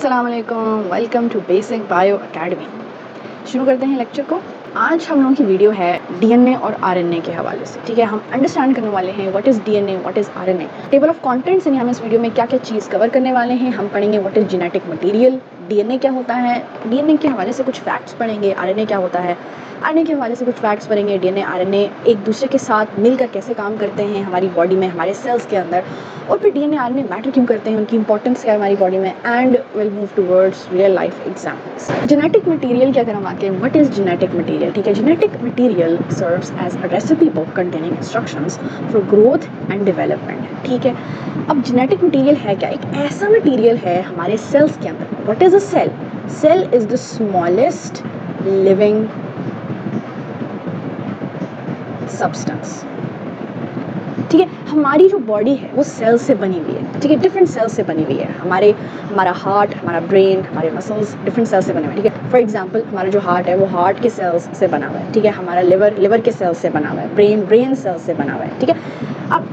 अस्सलाम वालेकुम, welcome to basic bio academy. शुरू करते हैं लेक्चर को। आज हम लोगों की वीडियो है डीएनए और आरएनए के हवाले से। ठीक है, हम अंडरस्टैंड करने वाले हैं what is DNA, what is RNA. Table of contents यानी हम इस वीडियो में क्या क्या चीज़ कवर करने वाले हैं। हम पढ़ेंगे what is genetic material, DNA क्या होता है, डीएनए के हवाले से कुछ फैक्ट्स पढ़ेंगे, आरएनए क्या होता है, आरएनए के हवाले से कुछ फैक्ट्स पढ़ेंगे, डीएनए आरएनए एक दूसरे के साथ मिलकर कैसे काम करते हैं हमारी बॉडी में, हमारे सेल्स के अंदर, और फिर डीएनए आरएनए मैटर क्यों करते हैं, उनकी इंपॉर्टेंस क्या है हमारी बॉडी में, and will move towards real life examples. Genetic material क्या करें आके, व्हाट इज जेनेटिक मटेरियल। ठीक है, genetic material serves as a recipe book containing instructions for growth and development. ठीक है, अब जेनेटिक मटेरियल है क्या, एक ऐसा मटेरियल है हमारे सेल्स के अंदर। What is a cell? Cell is the smallest living substance. ठीक है, हमारी जो बॉडी है वो सेल से बनी हुई है। ठीक है, डिफरेंट सेल से बनी हुई है। हमारा हार्ट, हमारा ब्रेन, हमारे मसल्स डिफरेंट सेल से बने हुए हैं। ठीक है, फॉर एग्जांपल हमारा जो हार्ट है वो हार्ट के सेल्स से बना हुआ है। ठीक है, हमारा लिवर के सेल्स से बना हुआ है, ब्रेन सेल्स से बना हुआ है। ठीक है, अब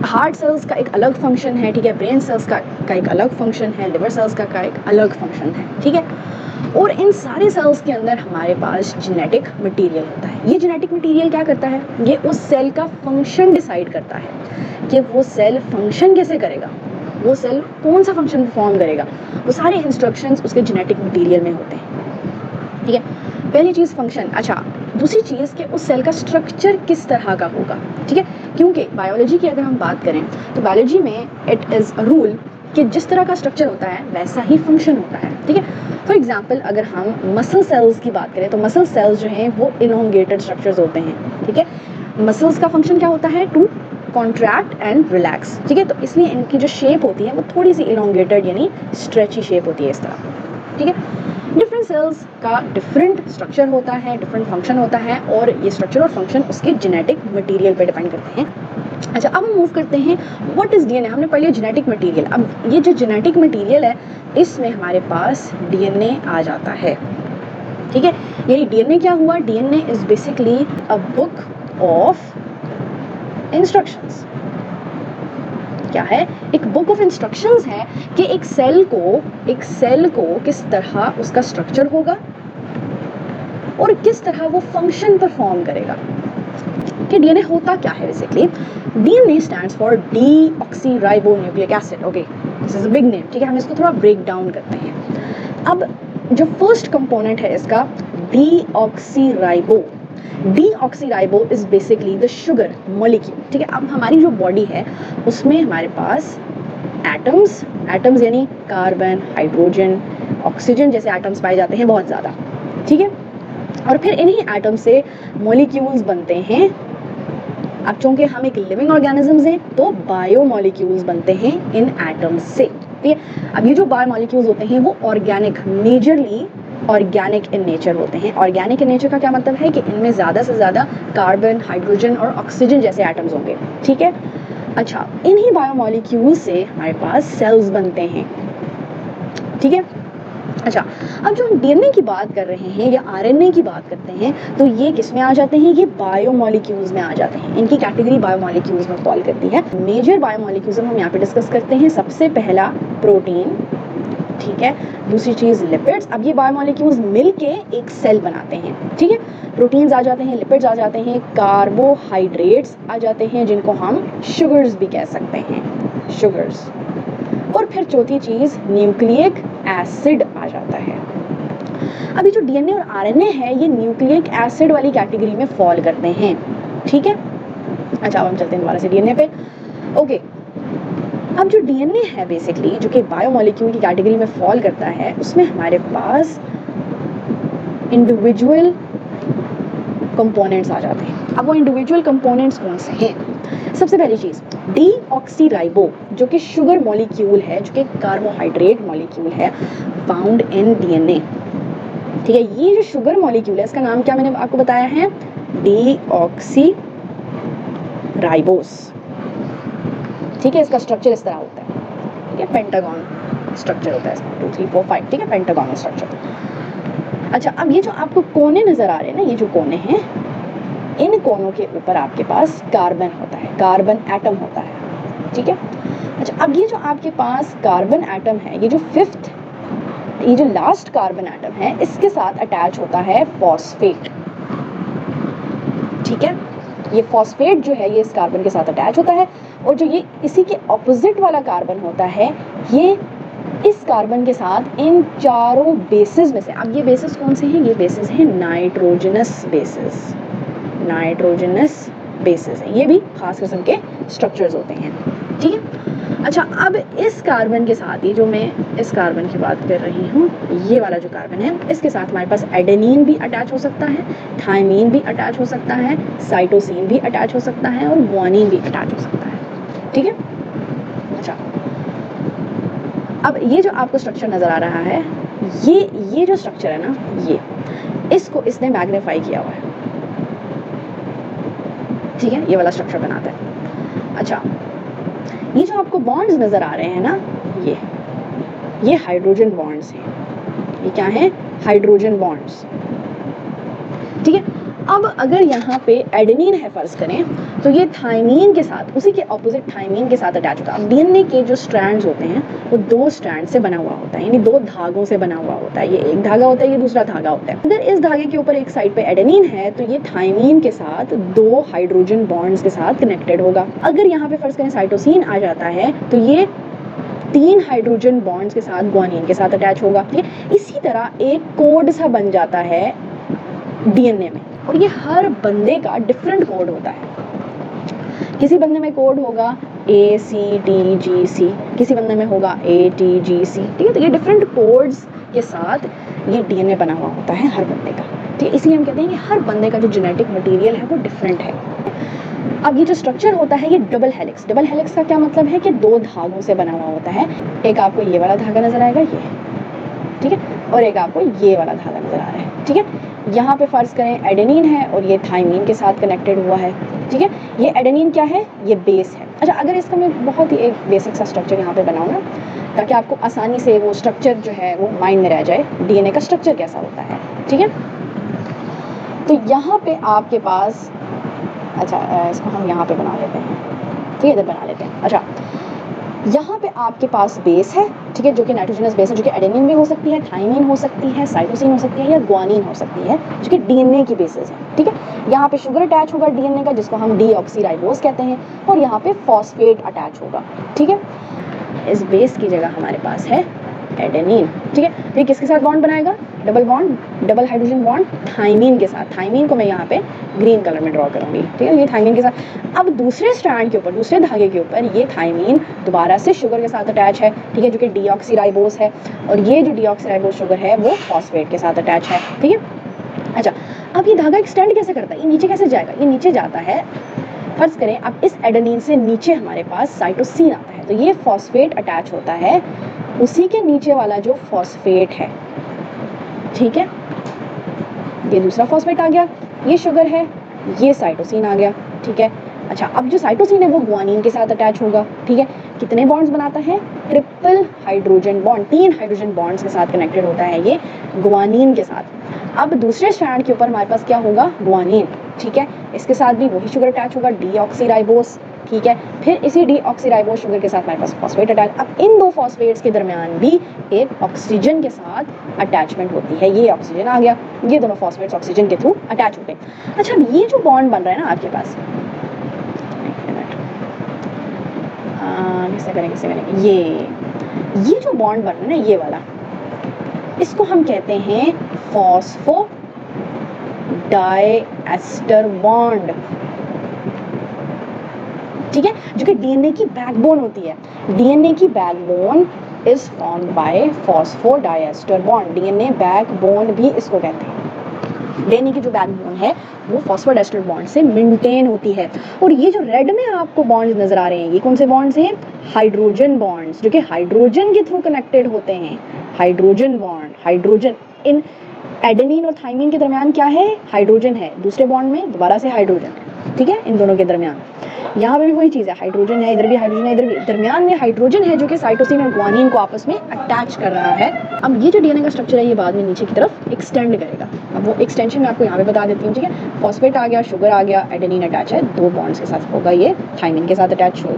हार्ट सेल्स का एक अलग फंक्शन है। ठीक है, ब्रेन सेल्स का एक अलग फंक्शन है, लिवर सेल्स का एक अलग फंक्शन है। ठीक है, और इन सारे सेल्स के अंदर हमारे पास जेनेटिक मटेरियल होता है। ये जेनेटिक मटेरियल क्या करता है, ये उस सेल का फंक्शन डिसाइड करता है कि वो सेल फंक्शन कैसे करेगा, वो सेल कौन सा फंक्शन परफॉर्म करेगा। वो सारे इंस्ट्रक्शंस उसके जेनेटिक मटेरियल में होते हैं। ठीक है, पहली चीज़ फंक्शन। अच्छा, दूसरी चीज़ कि उस सेल का स्ट्रक्चर किस तरह का होगा। ठीक है, क्योंकि बायोलॉजी की अगर हम बात करें तो बायोलॉजी में इट इज़ अ रूल कि जिस तरह का स्ट्रक्चर होता है वैसा ही फंक्शन होता है। ठीक है, फॉर एग्जाम्पल अगर हम मसल सेल्स की बात करें तो मसल सेल्स जो हैं वो इलोंगेटेड स्ट्रक्चर्स होते हैं। ठीक है, मसल्स का फंक्शन क्या होता है, टू कॉन्ट्रैक्ट एंड रिलैक्स। ठीक है, तो इसलिए इनकी जो शेप होती है वो थोड़ी सी इलोंगेटेड यानी स्ट्रेची शेप होती है इस तरह। ठीक है, डिफरेंट सेल्स का डिफरेंट स्ट्रक्चर होता है, डिफरेंट फंक्शन होता है, और ये स्ट्रक्चर और फंक्शन उसके जेनेटिक मटेरियल पे डिपेंड करते हैं। अच्छा, अब हम मूव करते हैं व्हाट इज डीएनए। हमने पढ़ लिया जेनेटिक मटेरियल। अब ये जो जेनेटिक मटेरियल है इसमें हमारे पास डीएनए आ जाता है। ठीक है, यानी डीएनए क्या हुआ, DNA is basically a book of instructions. क्या है, एक बुक ऑफ इंस्ट्रक्शंस है कि एक सेल को किस तरह उसका स्ट्रक्चर होगा और किस तरह वो फंक्शन परफॉर्म करेगा। कि डीएनए होता क्या है basically. DNA stands for deoxyribonucleic acid. Okay, this is a big name. ठीक है, हम इसको थोड़ा ब्रेक डाउन करते हैं। अब जो फर्स्ट कंपोनेंट है इसका deoxyribo is basically the sugar molecule. ठीक है, अब हमारी जो बॉडी है उसमें हमारे पास एटम्स यानी कार्बन, हाइड्रोजन, ऑक्सीजन जैसे एटम्स पाए जाते हैं बहुत ज़्यादा। ठीक है, और फिर इन्हीं एटम से मॉलिक्यूल्स बनते हैं। अब चूंकि हम एक लिविंग ऑर्गेनिजम्स हैं तो बायोमॉलिक्यूल्स बनते हैं इन एटम्स से। ठीक है, अब ये जो बायोमॉलिक्यूल्स होते हैं वो मेजरली ऑर्गेनिक इन नेचर होते हैं। ऑर्गेनिक इन नेचर का क्या मतलब है कि इनमें ज़्यादा से ज़्यादा कार्बन, हाइड्रोजन और ऑक्सीजन जैसे एटम्स होंगे। ठीक है, अच्छा, इन्हीं बायोमॉलिक्यूल्स से हमारे पास सेल्स बनते हैं। ठीक है, अच्छा, अब जो हम डीएनए की बात कर रहे हैं या आरएनए की बात करते हैं तो ये किस में आ जाते हैं, ये बायोमॉलिक्यूल्स में आ जाते हैं। इनकी कैटेगरी बायोमॉलिक्यूल्स में फॉल करती है। मेजर बायोमॉलिक्यूल्स हम यहाँ पे डिस्कस करते हैं। सबसे पहला प्रोटीन, ठीक है, दूसरी चीज लिपिड्स। अब ये बायोमॉलिक्यूल्स मिलके एक सेल बनाते हैं। ठीक है, प्रोटीन्स आ जाते हैं, लिपिड्स आ जाते हैं, कार्बोहाइड्रेट्स आ जाते हैं जिनको हम शुगर्स भी कह सकते हैं, शुगर्स, और फिर चौथी चीज न्यूक्लिक एसिड आ जाता है। अभी जो डीएनए और आरएनए है ये न्यूक्लिक एसिड वाली कैटेगरी में फॉल करते हैं। ठीक है, अच्छा, अब हम चलते हैं दोबारा से डीएनए पे। ओके, अब जो डीएनए है बेसिकली जो कि बायोमॉलिक्यूल की कैटेगरी में फॉल करता है उसमें हमारे पास इंडिविजुअल कंपोनेंट्स आ जाते हैं। अब वो इंडिविजुअल कंपोनेंट्स कौन से हैं? सबसे पहली चीज डीऑक्सीराइबो जो कि शुगर मॉलिक्यूल है, जो कि कार्बोहाइड्रेट मॉलिक्यूल है, फाउंड इन डीएनए। ठीक है, ये जो शुगर मॉलिक्यूल है इसका नाम क्या मैंने आपको बताया है, डीऑक्सीराइबोस। ठीक है, इसका स्ट्रक्चर इस तरह होता है। ठीक है, पेंटागन स्ट्रक्चर होता है इसका, 2 3 4 5। ठीक है, पेंटागन स्ट्रक्चर। अच्छा, अब ये जो आपको कोने नजर आ रहे हैं ना, ये जो कोने हैं, इन कोनों के ऊपर आपके पास कार्बन होता है, कार्बन एटम होता है। ठीक है, अच्छा, अब ये जो आपके पास कार्बन एटम है, ये जो 5th ये जो लास्ट कार्बन एटम है इसके साथ अटैच होता है फॉस्फेट, ठीक है। ये फॉस्फेट जो है ये इस कार्बन के साथ अटैच होता है, और जो ये इसी के ऑपोजिट वाला कार्बन होता है ये इस कार्बन के साथ इन चारों बेसिस में से, अब ये बेसिस कौन से हैं, ये बेसिस हैं नाइट्रोजनस बेसिस, नाइट्रोजनस बेसिस है, ये भी खास किस्म के स्ट्रक्चर्स होते हैं, ठीक है। अच्छा, अब इस कार्बन के साथ, ये जो मैं इस कार्बन की बात कर रही हूँ, ये वाला जो कार्बन है इसके साथ हमारे पास एडेनिन भी अटैच हो सकता है, थायमीन भी अटैच हो सकता है, साइटोसिन भी अटैच हो सकता है और ग्वानिन भी अटैच हो सकता है, ठीक है। अच्छा, अब ये जो आपको स्ट्रक्चर नज़र आ रहा है, ये जो स्ट्रक्चर है ना, इसको इसने मैग्नीफाई किया हुआ है, ठीक है, ये वाला स्ट्रक्चर बनाता है। अच्छा, ये जो आपको बॉन्ड्स नज़र आ रहे हैं ना, ये हाइड्रोजन बॉन्ड्स हैं, ये क्या हैं, हाइड्रोजन बॉन्ड्स, ठीक है। अब अगर यहाँ पे एडेनिन है फर्ज करें, तो ये थायमीन के साथ, उसी के ऑपोजिट थायमीन के साथ अटैच होता है। अब डीएनए के जो स्ट्रैंड्स होते हैं वो 2 स्ट्रैंड से बना हुआ होता है, यानी 2 धागों से बना हुआ होता है, ये एक धागा होता है, ये दूसरा धागा होता है। अगर इस धागे के ऊपर एक साइड पे एडेनिन है तो ये थायमीन के साथ 2 हाइड्रोजन बॉन्ड्स के साथ कनेक्टेड होगा। अगर यहाँ पे फर्ज करें साइटोसिन आ जाता है तो ये 3 हाइड्रोजन बॉन्ड्स के साथ ग्वानिन के साथ अटैच होगा, ठीक है। इसी तरह एक कोड सा बन जाता है डीएनए में, और ये हर बंदे का डिफरेंट कोड होता है। किसी बंदे में कोड होगा ACTGC, किसी बंदे में होगा ATGC, ठीक है। तो ये डिफरेंट कोड्स के साथ ये डीएनए बना हुआ होता है हर बंदे का, ठीक है। इसलिए हम कहते हैं कि हर बंदे का जो जेनेटिक मटेरियल है वो डिफरेंट है। अब ये जो स्ट्रक्चर होता है ये डबल हेलिक्स, डबल हेलिक्स का क्या मतलब है कि 2 धागों से बना हुआ होता है। एक आपको ये वाला धागा नजर आएगा, ये, ठीक है, और एक आपको ये वाला धागा नजर आ रहा है, ठीक है। यहाँ पे फर्ज करें एडेनिन है और ये थायमीन के साथ कनेक्टेड हुआ है, ठीक है। ये एडेनिन क्या है, ये बेस है। अच्छा, अगर इसका मैं बहुत ही एक बेसिक सा स्ट्रक्चर यहाँ पे बनाऊँ ना, ताकि आपको आसानी से वो स्ट्रक्चर जो है वो माइंड में रह जाए, डीएनए का स्ट्रक्चर कैसा होता है, ठीक है। तो यहाँ पे आपके पास, अच्छा इसको हम यहाँ पे बना लेते हैं, ठीक है, इधर बना लेते हैं। अच्छा, यहाँ पे आपके पास बेस है, ठीक है, जो कि नाइट्रोजनस बेस है, जो कि एडेनिन भी हो सकती है, थायमीन हो सकती है, साइटोसिन हो सकती है या ग्वानिन हो सकती है, जो कि डीएनए की बेसिस है, ठीक है। यहाँ पे शुगर अटैच होगा डीएनए का, जिसको हम डीऑक्सीराइबोज कहते हैं, और यहाँ पे फॉस्फेट अटैच होगा, ठीक है। इस बेस की जगह हमारे पास है एडेनिन, ठीक है। तो ये किसके साथ बॉन्ड बनाएगा, double bond, double hydrogen bond thymine के साथ। थायमीन को मैं यहाँ पे ग्रीन कलर में ड्रॉ करूंगी, ठीक है, ये थायमीन के साथ। अब दूसरे स्ट्रैंड के ऊपर, दूसरे धागे के ऊपर ये थायमीन दोबारा से शुगर के साथ अटैच है, ठीक है, जो कि डीऑक्सीराइबोज है, और ये जो डीऑक्सीराइबोज शुगर है वो फॉस्फेट के साथ अटैच है, ठीक है। अच्छा, अब ये धागा एक्सटेंड कैसे करता है, ये नीचे कैसे जाएगा, ये नीचे जाता है, फर्ज करें अब इस एडेनिन से नीचे हमारे पास साइटोसिन आता है, तो ये फॉस्फेट अटैच होता है उसी के नीचे वाला जो फॉस्फेट है, ठीक है। ये दूसरा फॉस्फेट आ गया, ये शुगर है, ये साइटोसिन आ गया, ठीक है। अच्छा, अब जो साइटोसिन है वो ग्वानिन के साथ अटैच होगा, ठीक है। कितने बॉन्ड्स बनाता है, triple hydrogen bond, 3 hydrogen bonds के साथ कनेक्टेड होता है ये ग्वानिन के साथ। अब दूसरे स्ट्रैंड के ऊपर हमारे पास क्या होगा, ग्वानिन, ठीक है, इसके साथ भी वही शुगर अटैच होगा, डीऑक्सीराइबोज, ठीक है। फिर इसी डीऑक्सीराइबोज शुगर के साथ हमारे पास फॉस्फेट अटैच। अब इन 2 फॉस्फेट्स के दरमियान भी एक ऑक्सीजन के साथ अटैचमेंट होती है, ये ऑक्सीजन आ गया, ये दोनों फॉस्फेट्स ऑक्सीजन के थ्रू अटैच हो गए। अच्छा, अब ये जो बॉन्ड बन रहा है ना आपके पास, किससे करेंगे, ये जो बॉन्ड बन रहा है ना, ये वाला, इसको हम कहते हैं फॉस्फो डाइएस्टर बॉन्ड, ठीक है, जो कि डीएनए की बैकबोन होती है। डीएनए की backbone is formed by phosphodiester bond, DNA backbone भी इसको कहते हैं। डीएनए की जो बैकबोन है वो फॉस्फोडाइएस्टर बॉन्ड से मेंटेन होती है। और ये जो रेड में आपको बॉन्ड्स नजर आ रहे हैं, ये कौन से बॉन्ड्स हैं, हाइड्रोजन बॉन्ड्स, जो कि हाइड्रोजन के थ्रू कनेक्टेड होते हैं। Hydrogen bond, hydrogen in adenine और थायमीन के दरमियान क्या है, हाइड्रोजन है, दूसरे बॉन्ड में दोबारा से हाइड्रोजन, ठीक है, इन दोनों के दरमियान। यहाँ पे भी वही चीज़ है, हाइड्रोजन है, इधर भी हाइड्रोजन है, इधर भी, दरमियान में हाइड्रोजन है जो कि साइटोसिन और ग्वानिन को आपस में अटैच कर रहा है। अब ये जो डीएनए का स्ट्रक्चर है ये बाद में नीचे की तरफ एक्सटेंड करेगा। अब वो एक्सटेंशन मैं आपको यहाँ पे बता देती हूँ, ठीक है। फॉस्फेट आ गया, शुगर आ गया, एडेनिन अटैच है, 2 बॉन्ड्स के साथ होगा, ये थायमीन के साथ अटैच हो,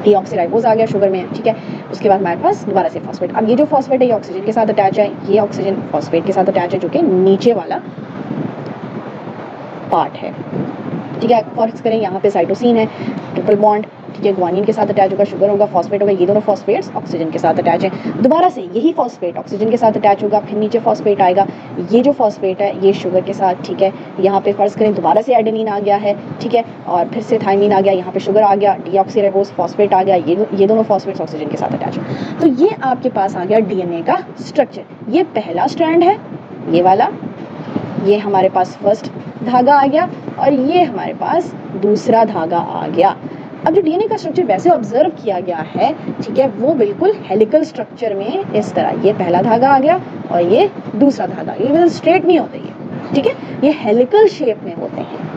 डीऑक्सीराइबोज आ गया शुगर में, ठीक है। उसके बाद हमारे पास दोबारा से फॉस्फेट। अब ये जो फॉस्फेट है ये ऑक्सीजन के साथ अटैच है, ये ऑक्सीजन फॉस्फेट के साथ अटैच है, जो कि नीचे वाला पार्ट है, ठीक है। फर्क करें, यहाँ पे साइटोसिन है, ट्रिपल बॉन्ड, ठीक है, ग्वानिन के साथ अटैच होगा, शुगर होगा, फॉस्फेट होगा, ये दोनों फॉस्फेट्स ऑक्सीजन के साथ अटैच है। दोबारा से यही फॉस्फेट ऑक्सीजन के साथ अटैच होगा, फिर नीचे फॉस्फेट आएगा, ये जो फॉस्फेट है ये शुगर के साथ, ठीक है। यहाँ पे फर्ज करें दोबारा से एडेनिन आ गया है, ठीक है, और फिर से थाइमिन आ गया, यहाँ पे शुगर आ गया, डीऑक्सीराइबोज फॉस्फेट आ गया, ये दोनों फॉस्फेट्स ऑक्सीजन के साथ अटैच है। तो ये आपके पास आ गया डीएनए का स्ट्रक्चर। ये पहला स्ट्रैंड है, ये वाला, ये हमारे पास फर्स्ट धागा आ गया, और ये हमारे पास दूसरा धागा आ गया। अब जो डीएनए का स्ट्रक्चर वैसे ऑब्जर्व किया गया है, ठीक है, वो बिल्कुल हेलिकल स्ट्रक्चर में इस तरह, ये पहला धागा आ गया और ये दूसरा धागा, ये बिल्कुल स्ट्रेट नहीं होते ये, ठीक है, ये हेलिकल शेप में होते हैं,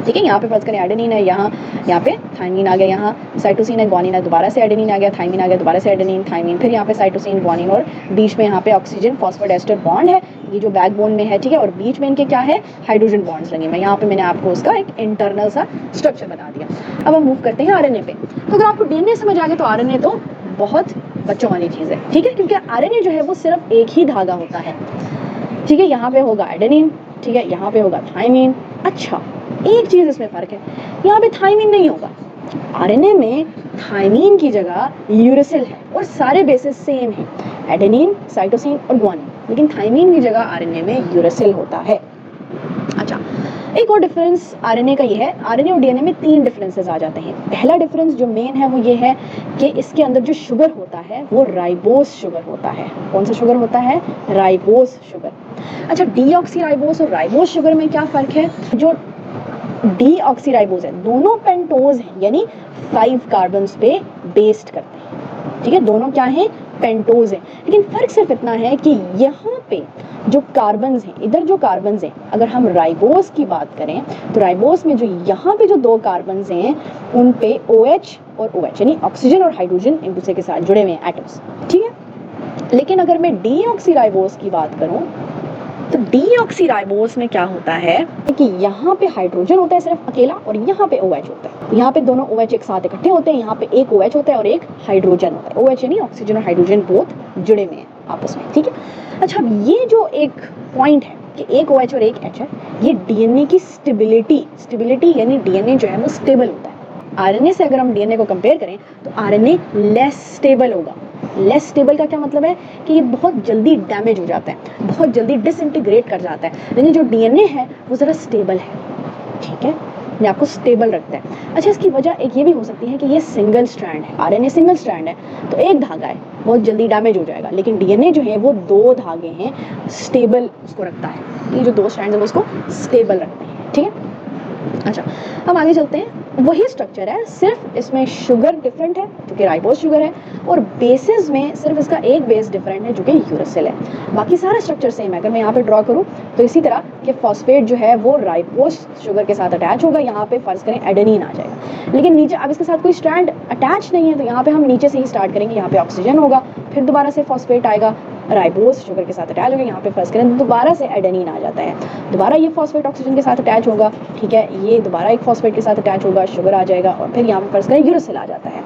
ठीक है। यहाँ पे फर्ज करें एडेनिन है, यहाँ पे थाइमिन आ गया, यहाँ साइटोसिन है, ग्वानिन है, दोबारा से एडेनिन आ गया, थाइमिन आ गया, दोबारा से एडेनिन, थाइमिन, फिर यहाँ पे साइटोसिन, ग्वानिन, और बीच में यहाँ पे ऑक्सीजन फॉस्फोडेस्टर बॉन्ड है, ये जो बैकबोन में है, ठीक है, और बीच में इनके क्या है, हाइड्रोजन बॉन्ड्स लगे हुए। यहाँ पे मैंने आपको उसका एक इंटरनल सा स्ट्रक्चर बता दिया। अब हम मूव करते हैं आरएनए पे। तो अगर आपको डीएनए समझ आ गया तो आरएनए तो बहुत बच्चों वाली चीज़ है, ठीक है, क्योंकि आरएनए जो है वो सिर्फ एक ही धागा होता है, ठीक है। यहाँ पे होगा एडेनिन, ठीक है, यहाँ पे होगा थाइमिन। अच्छा, एक चीज़ इसमें फ़र्क है, यहाँ पे थाइमिन नहीं होगा। आरएनए में थाइमिन की जगह यूरेसिल है और सारे बेसिस सेम हैं, एडेनिन, साइटोसिन और ग्वानिन, लेकिन थाइमिन की जगह आरएनए में यूरेसिल होता है। अच्छा, एक और डिफरेंस आरएनए का ये है, आरएनए और डीएनए में 3 डिफरेंसेस आ जाते हैं। पहला डिफरेंस जो मेन है वो ये है कि इसके अंदर जो शुगर होता है वो राइबोस शुगर होता है। कौन सा शुगर होता है? Ribose sugar. अच्छा, डीऑक्सीराइबोस और राइबोस शुगर में क्या फ़र्क है? जो डीऑक्सीराइबोस है, दोनों पेंटोज हैं, यानी 5 कार्बन्स पे बेस्ड करते हैं, ठीक है, दोनों क्या हैं? पेंटोज हैं। लेकिन फ़र्क सिर्फ इतना है कि यहाँ पे जो कार्बन्स हैं, इधर जो कार्बन्स हैं, अगर हम राइबोस की बात करें तो राइबोस में जो यहाँ पे जो 2 कार्बन्स हैं उन पे OH और OH यानी ऑक्सीजन और हाइड्रोजन एक दूसरे के साथ जुड़े हुए हैं, एटम्स, ठीक है। लेकिन अगर मैं डीऑक्सीराइबोस की बात करूँ तो डीऑक्सीराइबोस में क्या होता है कि यहाँ पे हाइड्रोजन होता है सिर्फ अकेला, और यहाँ पे OH होता है। यहाँ पे दोनों OH एक साथ इकट्ठे होते हैं, यहाँ पे एक OH होता है और एक हाइड्रोजन होता है। OH यानी ऑक्सीजन और हाइड्रोजन बोथ जुड़े हुए हैं आपस में, ठीक है। अच्छा, ये जो एक पॉइंट है कि एक OH और एक H है, ये डीएनए की स्टेबिलिटी यानी डीएनए जो है वो स्टेबल होता है। आरएनए से अगर हम डीएनए को कंपेयर करें तो आरएनए लेस स्टेबल होगा। लेस स्टेबल का क्या मतलब है कि ये बहुत जल्दी डैमेज हो जाता है, बहुत जल्दी डिसइंटीग्रेट कर जाता है, लेकिन जो डीएनए है वो ज़रा स्टेबल है, ठीक है, ये आपको स्टेबल रखता है। अच्छा, इसकी वजह एक ये भी हो सकती है कि ये सिंगल स्ट्रैंड है, आरएनए सिंगल स्ट्रैंड है तो एक धागा है, बहुत जल्दी डैमेज हो जाएगा, लेकिन डीएनए जो है वो 2 धागे हैं, स्टेबल उसको रखता है, ये जो 2 स्ट्रैंड्स हैं वो उसको स्टेबल रखते हैं, ठीक है। अच्छा, अब आगे चलते हैं। वही स्ट्रक्चर है, सिर्फ इसमें शुगर डिफरेंट है जो कि राइबोस शुगर है, और बेसिस में सिर्फ इसका एक बेस डिफरेंट है जो कि यूरेसिल है। बाकी सारा स्ट्रक्चर सेम है। अगर मैं यहाँ पे ड्रॉ करूँ तो इसी तरह कि फॉस्फेट जो है वो राइबोस शुगर के साथ अटैच होगा, यहाँ पे फर्ज करें एडेनिन आ जाएगा, लेकिन नीचे अब इसके साथ कोई स्ट्रैंड अटैच नहीं है तो यहाँ पे हम नीचे से ही स्टार्ट करेंगे। यहाँ पे ऑक्सीजन होगा, फिर दोबारा से फॉस्फेट आएगा, राइबोस शुगर के साथ अटैच होगा, यहाँ पे फर्ज करें दोबारा से एडेनिन आ जाता है, दोबारा ये फॉस्फेट ऑक्सीजन के साथ अटैच होगा, ठीक है, ये दोबारा एक फॉस्फेट के साथ अटैच होगा, शुगर आ जाएगा, और फिर यहाँ पे फर्ज करें यूरेसिल आ जाता है,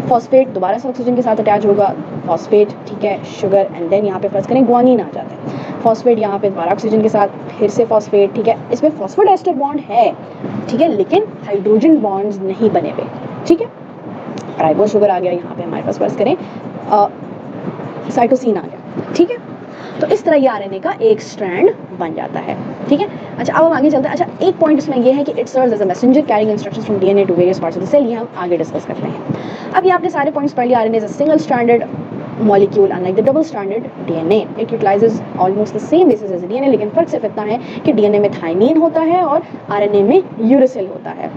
फॉस्फेट दोबारा से ऑक्सीजन के साथ अटैच होगा, फॉस्फेट, ठीक है, शुगर, एंड देन यहाँ पे फर्ज करें ग्वानिन आ जाता है, फॉस्फेट यहाँ पे दोबारा ऑक्सीजन के साथ, फिर से फॉस्फेट, ठीक है, इसमें फॉस्फोडेस्टर बॉन्ड है, ठीक है, लेकिन हाइड्रोजन बॉन्ड्स नहीं बने हुए, ठीक है। राइबोस शुगर आ गया, यहाँ पे हमारे पास फर्ज करें साइटोसिन आ गया, ठीक है। तो इस तरह ये आरएनए का एक स्ट्रैंड बन जाता है, ठीक है। अच्छा, अब हम आगे चलते हैं। अच्छा, एक पॉइंट इसमें ये है कि it serves as a messenger carrying instructions from DNA to various parts of the cell, ये हम आगे डिस्कस करते हैं। अब ये आपने सारे पॉइंट्स पढ़ लिया। RNA is a single stranded molecule unlike the double stranded DNA. It utilizes almost the same basis as DNA, लेकिन फर्क सिर्फ इतना है कि DNA में थाइमिन होता है और आरएनए में यूरेसिल होता है।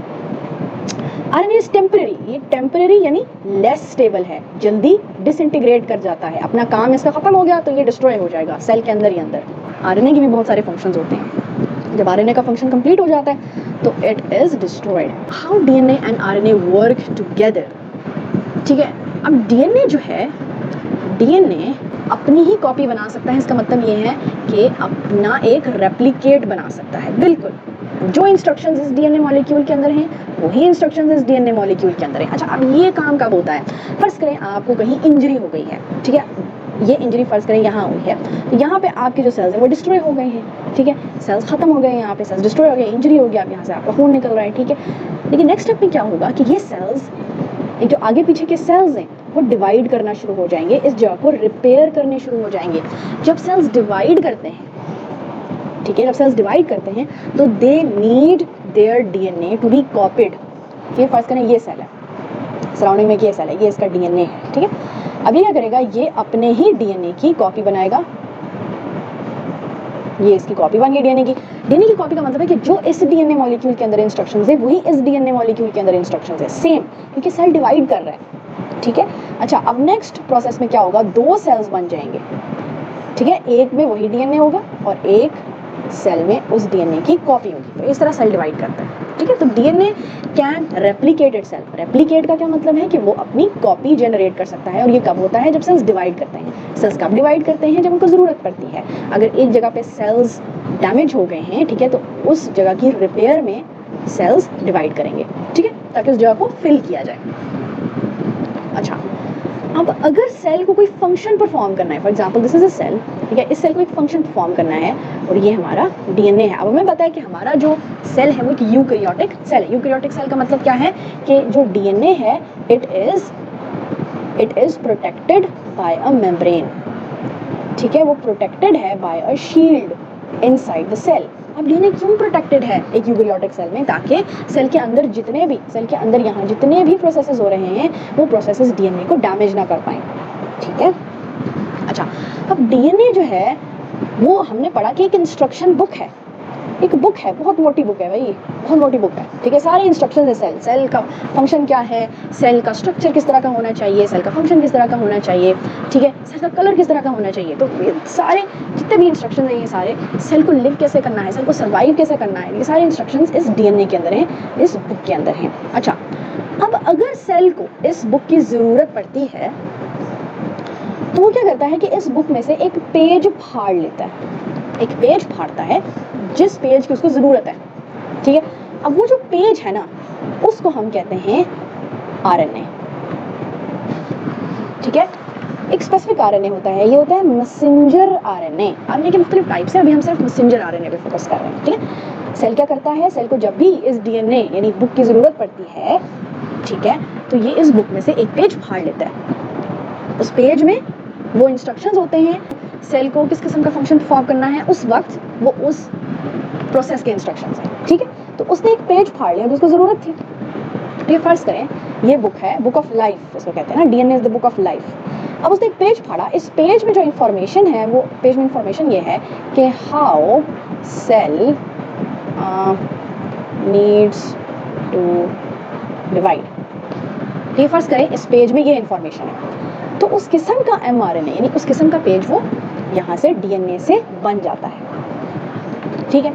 आरएनए इज टेम्पररी, ये टेम्पररी यानी लेस स्टेबल है, जल्दी डिसइंटीग्रेट कर जाता है, अपना काम इसका खत्म हो गया तो ये डिस्ट्रॉय हो जाएगा सेल के अंदर ही अंदर। आरएनए के भी बहुत सारे फंक्शंस होते हैं, जब आरएनए का फंक्शन कंप्लीट हो जाता है तो it is destroyed. How DNA and RNA work together, ठीक है। अब डीएनए जो है, डीएनए अपनी ही कॉपी बना सकता है, इसका मतलब ये है कि अपना एक रेप्लिकेट बना सकता है, बिल्कुल जो इंस्ट्रक्शंस इस डीएनए मॉलिक्यूल के अंदर हैं वही इंस्ट्रक्शंस इस डीएनए मॉलिक्यूल के अंदर हैं। अच्छा, अब ये काम कब होता है? फर्ज करें आपको कहीं इंजरी हो गई है, ठीक है, ये इंजरी फर्ज करें यहाँ हुई है, तो यहाँ पे आपके जो सेल्स हैं वो डिस्ट्रॉय हो गए हैं, ठीक है, सेल्स खत्म हो गए हैं, यहाँ पे सेल्स डिस्ट्रॉय हो गए, इंजरी हो गया, अब यहाँ से आपका खून निकल रहा है, ठीक है। लेकिन नेक्स्ट स्टेप में क्या होगा कि ये सेल्स, ये जो आगे पीछे के सेल्स हैं वो डिवाइड करना शुरू हो जाएंगे, इस जगह को रिपेयर करने शुरू हो जाएंगे। जब सेल्स डिवाइड करते हैं, ठीक है, जब सेल्स डिवाइड करते हैं तो they need their DNA to be copied. ये फर्ज करें ये सेल है, सराउंडिंग में ये सेल है, ये इसका डीएनए है, ठीक है। अब ये क्या करेगा, ये अपने ही डीएनए की कॉपी बनाएगा, ये इसकी कॉपी बन गई डीएनए की। डीएनए की कॉपी का मतलब है कि जो इस डीएनए मॉलिक्यूल के अंदर इंस्ट्रक्शंस है वही इस डीएनए मॉलिक्यूल के अंदर इंस्ट्रक्शंस है, सेम, क्योंकि सेल डिवाइड कर रहा है, ठीक है। अच्छा, अब नेक्स्ट प्रोसेस में क्या होगा, दो सेल्स बन जाएंगे, ठीक है, एक में वही डीएनए होगा और एक सेल में उस डीएनए की कॉपी होगी। तो इस तरह सेल डिवाइड करता है, ठीक है। तो DNA can replicate itself. Replicate का क्या मतलब है कि वो अपनी कॉपी जनरेट कर सकता है, और ये कब होता है, जब सेल्स डिवाइड करते हैं। सेल्स कब डिवाइड करते हैं, जब उनको ज़रूरत पड़ती है। अगर एक जगह पे सेल्स डैमेज हो गए हैं, ठीक है, तो उस जगह की रिपेयर में सेल्स डिवाइड करेंगे, ठीक है, ताकि उस जगह को फिल किया जाए। अच्छा, अब अगर सेल को कोई फंक्शन परफॉर्म करना है, for example this is a cell, ठीक है, इस सेल को एक फंक्शन परफॉर्म करना है और ये हमारा डीएनए है। अब हमें पता है कि हमारा जो सेल है वो एक यूकैरियोटिक सेल है। यूकैरियोटिक सेल का मतलब क्या है कि जो डीएनए है it is protected by a membrane, ठीक है, वो प्रोटेक्टेड है by a shield inside the cell. अब डीएनए क्यों प्रोटेक्टेड है एक यूकैरियोटिक सेल में, ताकि सेल के अंदर जितने भी, सेल के अंदर यहाँ जितने भी प्रोसेसेस हो रहे हैं वो प्रोसेसेस डीएनए को डैमेज ना कर पाएं, ठीक है। अच्छा, अब डीएनए जो है वो हमने पढ़ा कि एक इंस्ट्रक्शन बुक है, एक बुक है, बहुत मोटी बुक है भाई, बहुत मोटी बुक है, ठीक है। सारे इंस्ट्रक्शंस है, सेल का फंक्शन क्या है, सेल का स्ट्रक्चर किस तरह का होना चाहिए, सेल का फंक्शन किस तरह का होना चाहिए, ठीक है, सेल का कलर किस तरह का होना चाहिए। तो ये सारे जितने भी इंस्ट्रक्शन हैं, ये सारे सेल को लिव कैसे करना है, सेल को सर्वाइव कैसे करना है, ये सारे इंस्ट्रक्शंस इस डीएनए के अंदर हैं, इस बुक के अंदर हैं। अच्छा, अब अगर सेल को इस बुक की ज़रूरत पड़ती है तो वो क्या करता है कि इस बुक में से एक पेज फाड़ लेता है, एक पेज फाड़ता है जिस पेज की उसको ज़रूरत है, ठीक है। अब वो जो पेज है ना उसको हम कहते हैं आरएनए, ठीक है। एक स्पेसिफिक आरएनए होता है, ये होता है मैसेंजर आरएनए। आरएनए के मुख्तलिफ टाइप्स हैं, अभी हम सिर्फ मैसेंजर आरएनए पे फोकस कर रहे हैं, ठीक है। सेल क्या करता है, सेल को जब भी इस डीएनए यानी बुक की ज़रूरत पड़ती है, ठीक है, तो ये इस बुक में से एक पेज फाड़ लेता है। उस पेज में वो इंस्ट्रक्शंस होते हैं सेल को किस किस्म का फंक्शन परफॉर्म करना है उस वक्त, वो उस प्रोसेस के इंस्ट्रक्शंस हैं, ठीक है। तो उसने एक पेज फाड़ लिया जिसको ज़रूरत थी। तो ये फर्ज करें ये बुक है, बुक ऑफ लाइफ इसको कहते हैं ना, DNA is the book of life. अब उसने एक पेज फाड़ा, इस पेज में जो इंफॉर्मेशन है वो पेज में इंफॉर्मेशन ये है कि how cell needs to divide. तो ये फर्ज करें इस पेज में ये इंफॉर्मेशन है, तो उस किस्म का एमआरएनए यानी उस किस्म का पेज वो यहाँ से डीएनए से बन जाता है, ठीक है।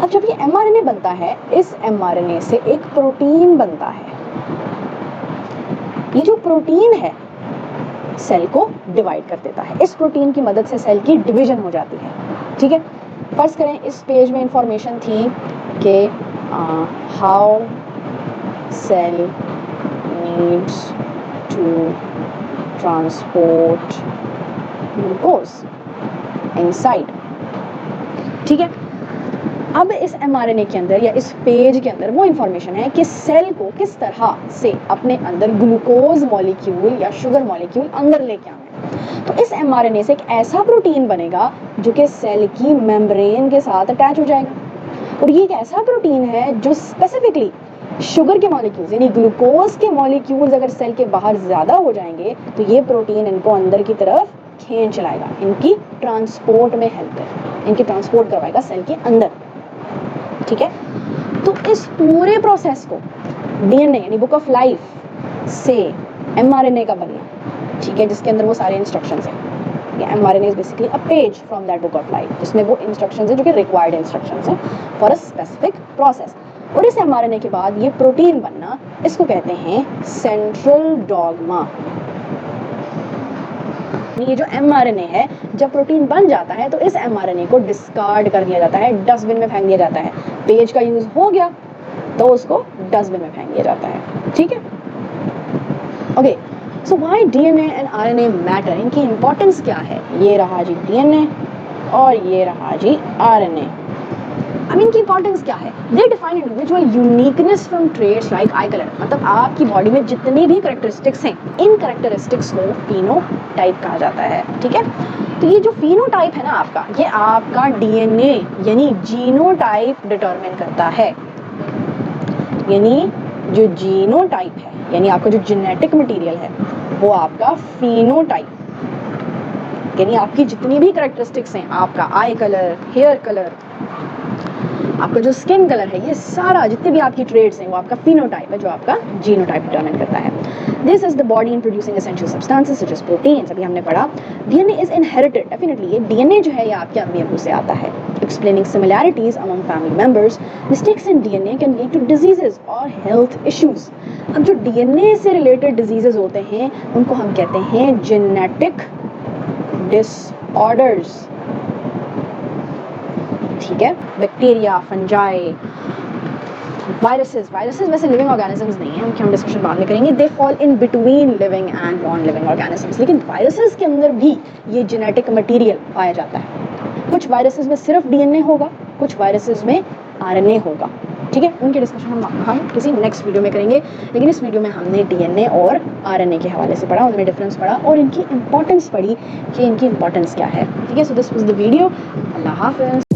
अब जब ये एमआरएनए बनता है, इस एमआरएनए से एक प्रोटीन बनता है। ये जो प्रोटीन है सेल को डिवाइड कर देता है, इस प्रोटीन की मदद से सेल की डिवीजन हो जाती है, ठीक है। फर्ज करें इस पेज में इंफॉर्मेशन थी कि how cell needs to transport glucose inside, ठीक है। अब इस एमआरएनए के अंदर या इस पेज के अंदर वो इंफॉर्मेशन है कि सेल को किस तरह से अपने अंदर ग्लूकोज मॉलिक्यूल या शुगर मॉलिक्यूल अंदर लेके आना है। तो इस एमआरएनए से एक ऐसा प्रोटीन बनेगा जो कि सेल की मेम्ब्रेन के साथ अटैच हो जाएगा, और ये एक ऐसा प्रोटीन है जो स्पेसिफिकली शुगर के मॉलिक्यूल्स यानी ग्लूकोज के मॉलिक्यूल्स अगर सेल के बाहर ज़्यादा हो जाएंगे तो ये प्रोटीन इनको अंदर की तरफ खींच लाएगा, इनकी ट्रांसपोर्ट में हेल्प करेगा, इनकी ट्रांसपोर्ट करवाएगा सेल के अंदर, ठीक है। तो इस पूरे प्रोसेस को डीएनए यानी बुक ऑफ लाइफ से एमआरएनए का बनना, ठीक है, जिसके अंदर वो सारे इंस्ट्रक्शंस हैं। ये mRNA is basically a page from that book of life जिसमें वो इंस्ट्रक्शंस हैं जो कि रिक्वायर्ड इंस्ट्रक्शंस हैं फॉर अ स्पेसिफिक प्रोसेस। और इस एमआरएनए के बाद ये प्रोटीन बनना, इसको कहते हैं सेंट्रल डॉगमा। ये जो mRNA है, जब प्रोटीन बन जाता है तो इस mRNA को डिस्कार्ड कर दिया जाता है, डस्टबिन में फेंक दिया जाता है। पेज का यूज हो गया तो उसको डस्टबिन में फेंक दिया जाता है, ठीक है। Okay, so why DNA and RNA matter, इनकी इंपॉर्टेंस क्या है? ये रहा जी डीएनए और ये रहा जी आरएनए। अब इनकी इंपॉर्टेंस क्या है? दे define individual uniqueness from traits like I colour, मतलब आपकी बॉडी में जितनी भी कैरेक्टरिस्टिक्स हैं, इन कैरेक्टरिस्टिक्स को फिनोटाइप कहा जाता है, ठीक है। तो ये जो फिनोटाइप है ना आपका, ये आपका डीएनए यानी जीनोटाइप डिटरमिन करता है। यानी जो जीनोटाइप है, यानी आपका जो जेनेटिक मटेरियल है, वो आपका फिनोटाइप, यानी आपकी जितनी भी कैरेक्टरिस्टिक्स हैं, आपका आई कलर, हेयर कलर, आपका जो स्किन कलर है, ये सारा जितने भी आपकी ट्रेड्स हैं वो आपका फिनोटाइप है, जो आपका जीनोटाइप डिटरमिन करता है। This is the body in producing essential substances such as proteins. अभी हमने पढ़ा डीएनए इज इनहेरिटेड, डेफिनेटली ये डीएनए जो है ये आपके अम्मी अबू से आता है। Explaining similarities among family members, mistakes in DNA can lead to diseases और हेल्थ इश्यूज। अब जो डीएनए से रिलेटेड डिजीजेस होते हैं उनको हम कहते हैं जेनेटिक डिसऑर्डर्स, ठीक है। बैक्टीरिया, फंजाई, वायरसेस वैसे लिविंग ऑर्गेनिजम्स नहीं है, उनकी हम डिस्कशन बाद में करेंगे। They fall in between living and non living organisms. लेकिन वायरसेस के अंदर भी ये जेनेटिक मटेरियल पाया जाता है। कुछ वायरसेस में सिर्फ डीएनए होगा, कुछ वायरसेस में आरएनए होगा, ठीक है। उनके डिस्कशन हम किसी नेक्स्ट वीडियो में करेंगे। लेकिन इस वीडियो में हमने डीएनए और आरएनए के हवाले से पढ़ा, उनमें डिफरेंस पढ़ा और इनकी इंपॉर्टेंस पढ़ी कि इनकी इंपॉर्टेंस क्या है, ठीक है। So this was the video. अल्लाह हाफिज़।